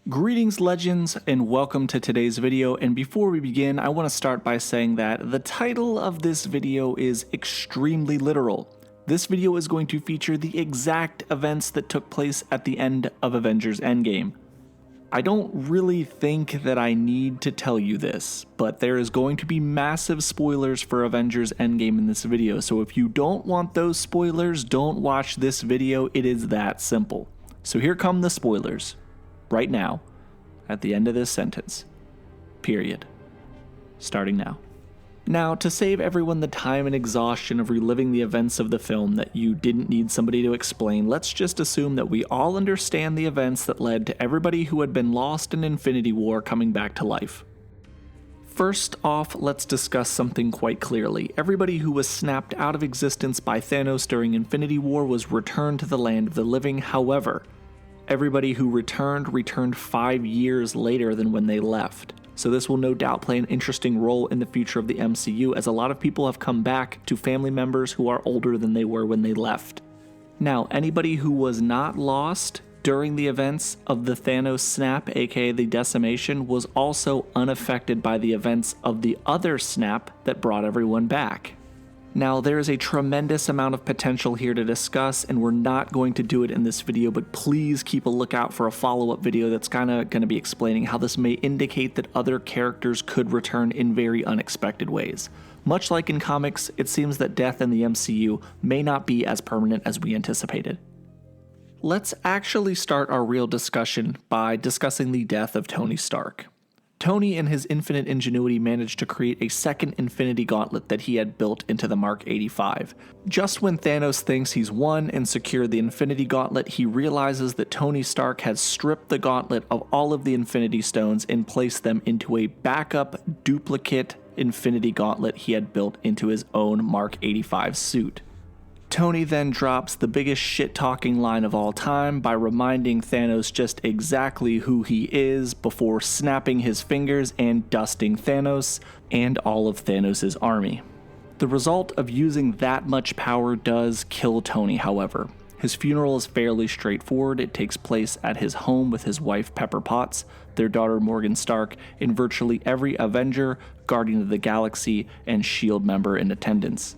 Greetings legends and welcome to today's video, and before we begin I want to start by saying that the title of this video is extremely literal. This video is going to feature the exact events that took place at the end of Avengers Endgame. I don't really think that I need to tell you this, but there is going to be massive spoilers for Avengers Endgame in this video, so if you don't want those spoilers, don't watch this video. It is that simple. So here come the spoilers. Right now, at the end of this sentence. Period. Starting now. Now, to save everyone the time and exhaustion of reliving the events of the film that you didn't need somebody to explain, let's just assume that we all understand the events that led to everybody who had been lost in Infinity War coming back to life. First off, let's discuss something quite clearly. Everybody who was snapped out of existence by Thanos during Infinity War was returned to the land of the living. However, everybody who returned 5 years later than when they left. So this will no doubt play an interesting role in the future of the MCU, as a lot of people have come back to family members who are older than they were when they left. Now, anybody who was not lost during the events of the Thanos snap, aka the decimation, was also unaffected by the events of the other snap that brought everyone back. Now, there is a tremendous amount of potential here to discuss, and we're not going to do it in this video, but please keep a lookout for a follow-up video that's kind of going to be explaining how this may indicate that other characters could return in very unexpected ways. Much like in comics, it seems that death in the MCU may not be as permanent as we anticipated. Let's actually start our real discussion by discussing the death of Tony Stark. Tony, in his infinite ingenuity, managed to create a second Infinity Gauntlet that he had built into the Mark 85. Just when Thanos thinks he's won and secured the Infinity Gauntlet, he realizes that Tony Stark has stripped the gauntlet of all of the Infinity Stones and placed them into a backup duplicate Infinity Gauntlet he had built into his own Mark 85 suit. Tony then drops the biggest shit-talking line of all time by reminding Thanos just exactly who he is before snapping his fingers and dusting Thanos and all of Thanos' army. The result of using that much power does kill Tony, however. His funeral is fairly straightforward. It takes place at his home with his wife Pepper Potts, their daughter Morgan Stark, and virtually every Avenger, Guardian of the Galaxy, and S.H.I.E.L.D. member in attendance.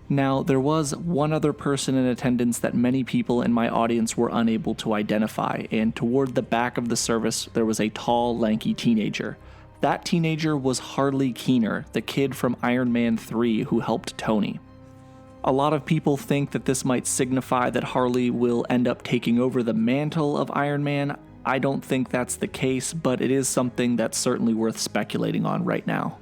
Now, there was one other person in attendance that many people in my audience were unable to identify, and toward the back of the service there was a tall, lanky teenager. That teenager was Harley Keener, the kid from Iron Man 3 who helped Tony. A lot of people think that this might signify that Harley will end up taking over the mantle of Iron Man. I don't think that's the case, but it is something that's certainly worth speculating on right now.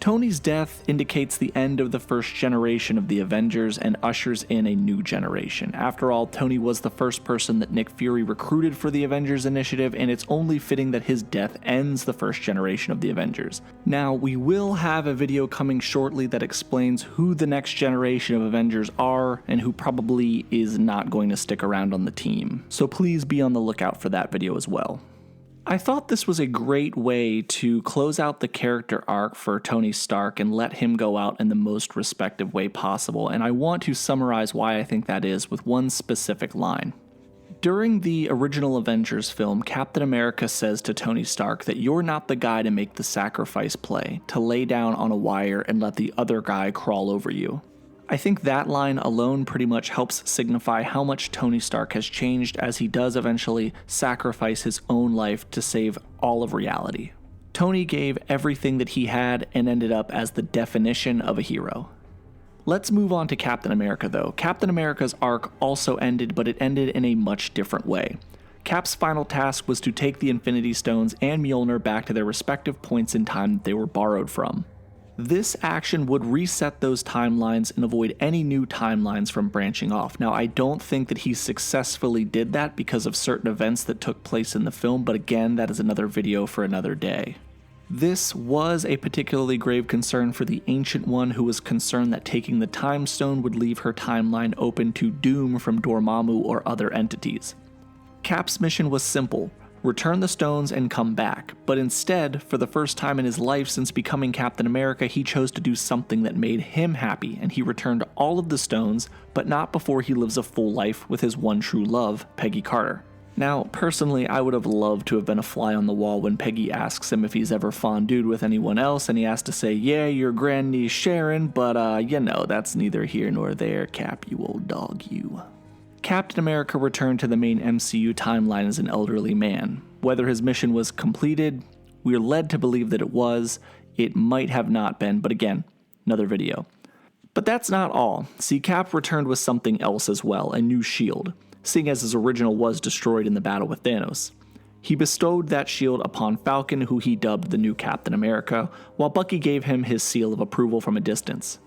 Tony's death indicates the end of the first generation of the Avengers and ushers in a new generation. After all, Tony was the first person that Nick Fury recruited for the Avengers Initiative, and it's only fitting that his death ends the first generation of the Avengers. Now, we will have a video coming shortly that explains who the next generation of Avengers are and who probably is not going to stick around on the team. So please be on the lookout for that video as well. I thought this was a great way to close out the character arc for Tony Stark and let him go out in the most respective way possible, and I want to summarize why I think that is with one specific line. During the original Avengers film, Captain America says to Tony Stark that you're not the guy to make the sacrifice play, to lay down on a wire and let the other guy crawl over you. I think that line alone pretty much helps signify how much Tony Stark has changed, as he does eventually sacrifice his own life to save all of reality. Tony gave everything that he had and ended up as the definition of a hero. Let's move on to Captain America though. Captain America's arc also ended, but it ended in a much different way. Cap's final task was to take the Infinity Stones and Mjolnir back to their respective points in time that they were borrowed from. This action would reset those timelines and avoid any new timelines from branching off. Now, I don't think that he successfully did that because of certain events that took place in the film, but again, that is another video for another day. This was a particularly grave concern for the Ancient One, who was concerned that taking the Time Stone would leave her timeline open to doom from Dormammu or other entities. Cap's mission was simple: return the stones and come back, but instead, for the first time in his life since becoming Captain America, he chose to do something that made him happy, and he returned all of the stones, but not before he lives a full life with his one true love, Peggy Carter. Now, personally, I would have loved to have been a fly on the wall when Peggy asks him if he's ever fondooed with anyone else, and he has to say, yeah, your grandniece Sharon, but that's neither here nor there, Cap, you old dog, you. Captain America returned to the main MCU timeline as an elderly man. Whether his mission was completed, we're led to believe that it was. It might have not been, but again, another video. But that's not all. See, Cap returned with something else as well, a new shield, seeing as his original was destroyed in the battle with Thanos. He bestowed that shield upon Falcon, who he dubbed the new Captain America, while Bucky gave him his seal of approval from a distance.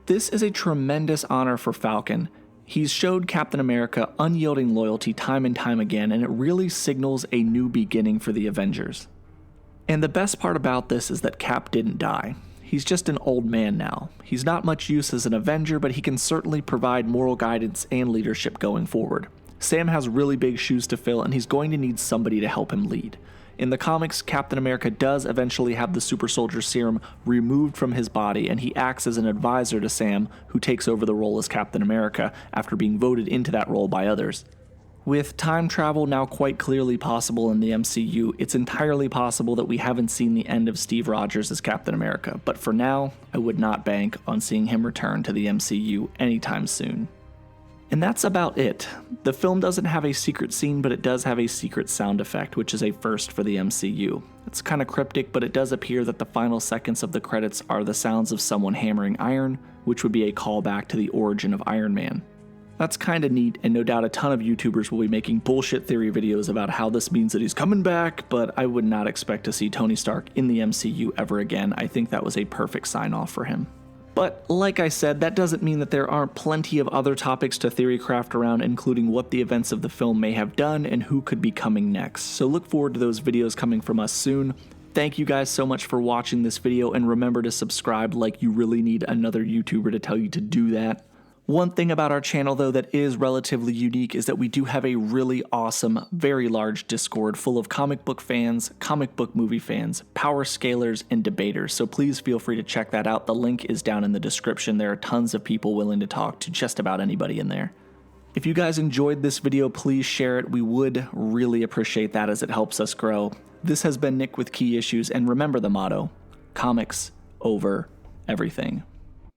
This is a tremendous honor for Falcon. He's showed Captain America unyielding loyalty time and time again, and it really signals a new beginning for the Avengers. And the best part about this is that Cap didn't die. He's just an old man now. He's not much use as an Avenger, but he can certainly provide moral guidance and leadership going forward. Sam has really big shoes to fill, and he's going to need somebody to help him lead. In the comics, Captain America does eventually have the super soldier serum removed from his body, and he acts as an advisor to Sam, who takes over the role as Captain America after being voted into that role by others. With time travel now quite clearly possible in the MCU, it's entirely possible that we haven't seen the end of Steve Rogers as Captain America, but for now, I would not bank on seeing him return to the MCU anytime soon. And that's about it. The film doesn't have a secret scene, but it does have a secret sound effect, which is a first for the MCU. It's kind of cryptic, but it does appear that the final seconds of the credits are the sounds of someone hammering iron, which would be a callback to the origin of Iron Man. That's kinda neat, and no doubt a ton of YouTubers will be making bullshit theory videos about how this means that he's coming back, but I would not expect to see Tony Stark in the MCU ever again. I think that was a perfect sign-off for him. But like I said, that doesn't mean that there aren't plenty of other topics to theorycraft around, including what the events of the film may have done and who could be coming next. So look forward to those videos coming from us soon. Thank you guys so much for watching this video, and remember to subscribe like you really need another YouTuber to tell you to do that. One thing about our channel, though, that is relatively unique is that we do have a really awesome, very large Discord full of comic book fans, comic book movie fans, power scalers, and debaters, so please feel free to check that out. The link is down in the description. There are tons of people willing to talk to just about anybody in there. If you guys enjoyed this video, please share it. We would really appreciate that as it helps us grow. This has been Nick with Key Issues, and remember the motto, comics over everything.